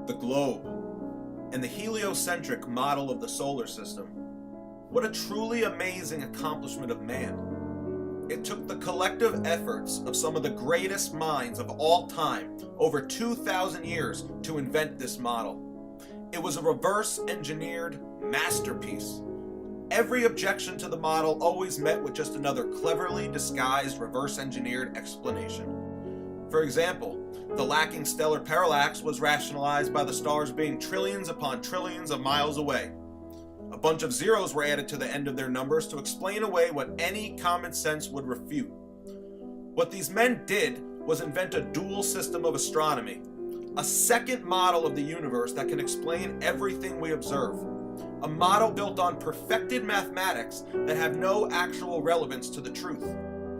the globe, and the heliocentric model of the solar system. What a truly amazing accomplishment of man. It took the collective efforts of some of the greatest minds of all time, over 2,000 years, to invent this model. It was a reverse-engineered masterpiece. Every objection to the model always met with just another cleverly disguised reverse-engineered explanation. For example, the lacking stellar parallax was rationalized by the stars being trillions upon trillions of miles away. A bunch of zeros were added to the end of their numbers to explain away what any common sense would refute. What these men did was invent a dual system of astronomy, a second model of the universe that can explain everything we observe, a model built on perfected mathematics that have no actual relevance to the truth.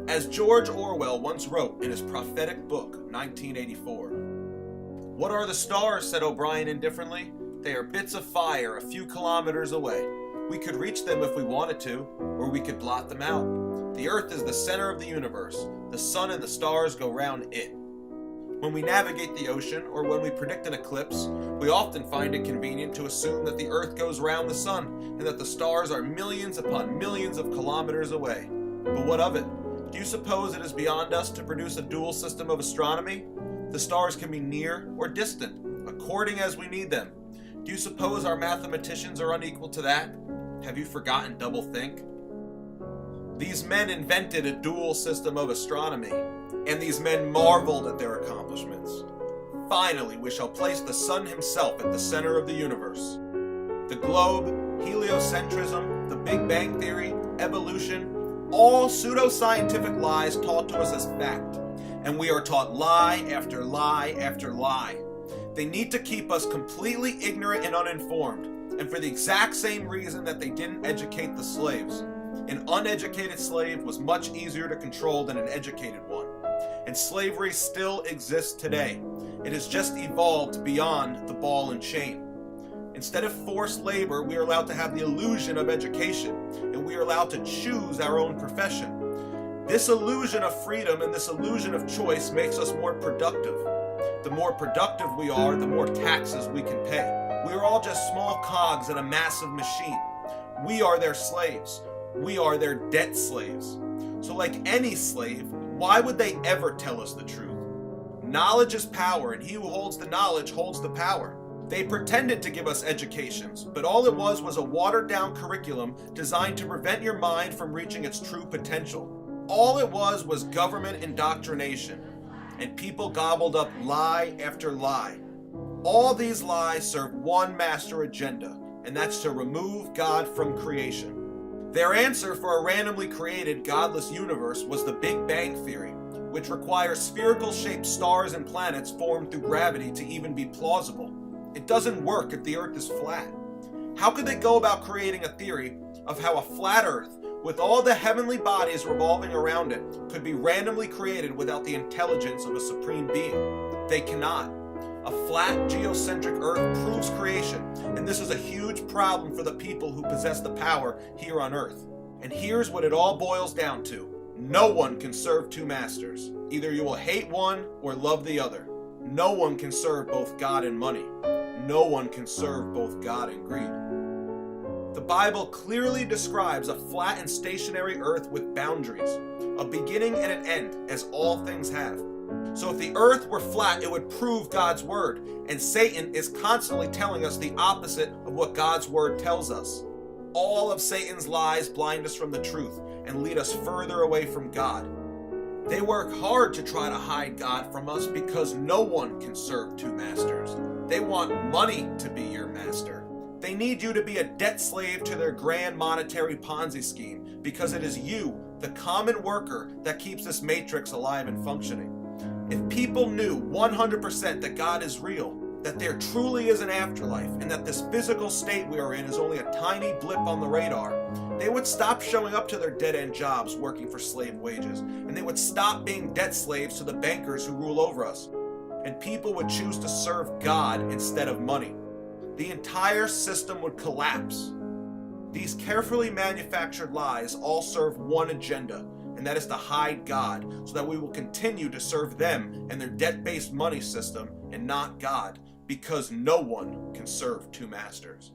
As George Orwell once wrote in his prophetic book, 1984, "What are the stars?" said O'Brien indifferently. "They are bits of fire a few kilometers away. We could reach them if we wanted to, or we could blot them out. The Earth is the center of the universe. The sun and the stars go round it." When we navigate the ocean, or when we predict an eclipse, we often find it convenient to assume that the Earth goes round the sun, and that the stars are millions upon millions of kilometers away. But what of it? Do you suppose it is beyond us to produce a dual system of astronomy? The stars can be near or distant, according as we need them. Do you suppose our mathematicians are unequal to that? Have you forgotten doublethink? These men invented a dual system of astronomy, and these men marveled at their accomplishments. Finally, we shall place the sun himself at the center of the universe. The globe, heliocentrism, the Big Bang Theory, evolution, all pseudoscientific lies taught to us as fact, and we are taught lie after lie after lie. They need to keep us completely ignorant and uninformed, and for the exact same reason that they didn't educate the slaves. An uneducated slave was much easier to control than an educated one, and slavery still exists today. It has just evolved beyond the ball and chain. Instead of forced labor, we are allowed to have the illusion of education, and we are allowed to choose our own profession. This illusion of freedom and this illusion of choice makes us more productive. The more productive we are, the more taxes we can pay. We are all just small cogs in a massive machine. We are their slaves. We are their debt slaves. So like any slave, why would they ever tell us the truth? Knowledge is power, and he who holds the knowledge holds the power. They pretended to give us educations, but all it was a watered-down curriculum designed to prevent your mind from reaching its true potential. All it was government indoctrination, and people gobbled up lie after lie. All these lies serve one master agenda, and that's to remove God from creation. Their answer for a randomly created, godless universe was the Big Bang Theory, which requires spherical-shaped stars and planets formed through gravity to even be plausible. It doesn't work if the Earth is flat. How could they go about creating a theory of how a flat Earth, with all the heavenly bodies revolving around it, could be randomly created without the intelligence of a supreme being? They cannot. A flat, geocentric Earth proves creation, and this is a huge problem for the people who possess the power here on Earth. And here's what it all boils down to. No one can serve two masters. Either you will hate one or love the other. No one can serve both God and money. No one can serve both God and greed. The Bible clearly describes a flat and stationary earth with boundaries, a beginning and an end, as all things have. So if the earth were flat, it would prove God's word, and Satan is constantly telling us the opposite of what God's word tells us. All of Satan's lies blind us from the truth and lead us further away from God. They work hard to try to hide God from us because no one can serve two masters. They want money to be your master. They need you to be a debt slave to their grand monetary Ponzi scheme because it is you, the common worker, that keeps this matrix alive and functioning. If people knew 100% that God is real, that there truly is an afterlife, and that this physical state we are in is only a tiny blip on the radar, they would stop showing up to their dead-end jobs working for slave wages, and they would stop being debt slaves to the bankers who rule over us, and people would choose to serve God instead of money. The entire system would collapse. These carefully manufactured lies all serve one agenda, and that is to hide God, so that we will continue to serve them and their debt-based money system and not God. because no one can serve two masters.